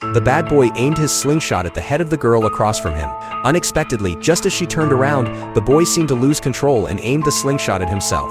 The bad boy aimed his slingshot at the head of the girl across from him. Unexpectedly, just as she turned around, the boy seemed to lose control and aimed the slingshot at himself.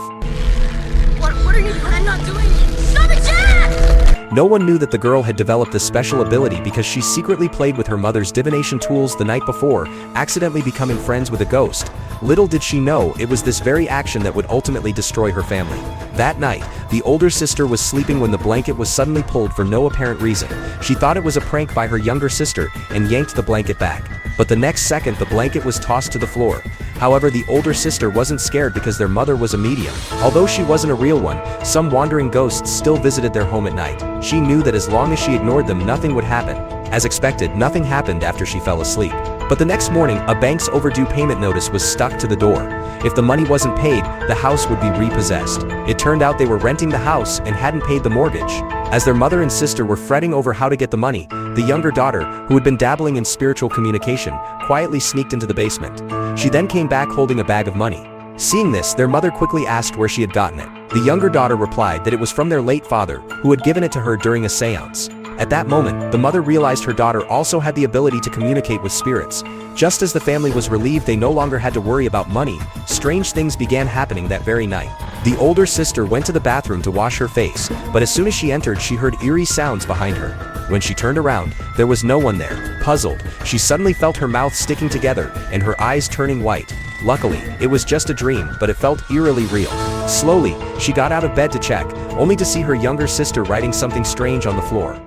What are you doing? I'm not doing it! Stop it, Jack! No one knew that the girl had developed this special ability because she secretly played with her mother's divination tools the night before, accidentally becoming friends with a ghost. Little did she know it was this very action that would ultimately destroy her family. That night, the older sister was sleeping when the blanket was suddenly pulled for no apparent reason. She thought it was a prank by her younger sister and yanked the blanket back. But the next second the blanket was tossed to the floor. However, the older sister wasn't scared because their mother was a medium. Although she wasn't a real one, some wandering ghosts still visited their home at night. She knew that as long as she ignored them, nothing would happen. As expected, nothing happened after she fell asleep. But the next morning, a bank's overdue payment notice was stuck to the door. If the money wasn't paid, the house would be repossessed. It turned out they were renting the house and hadn't paid the mortgage. As their mother and sister were fretting over how to get the money, the younger daughter, who had been dabbling in spiritual communication, quietly sneaked into the basement. She then came back holding a bag of money. Seeing this, their mother quickly asked where she had gotten it. The younger daughter replied that it was from their late father, who had given it to her during a seance. At that moment, the mother realized her daughter also had the ability to communicate with spirits. Just as the family was relieved they no longer had to worry about money, strange things began happening that very night. The older sister went to the bathroom to wash her face, but as soon as she entered she heard eerie sounds behind her. When she turned around, there was no one there. Puzzled, she suddenly felt her mouth sticking together and her eyes turning white. Luckily, it was just a dream, but it felt eerily real. Slowly, she got out of bed to check, only to see her younger sister writing something strange on the floor.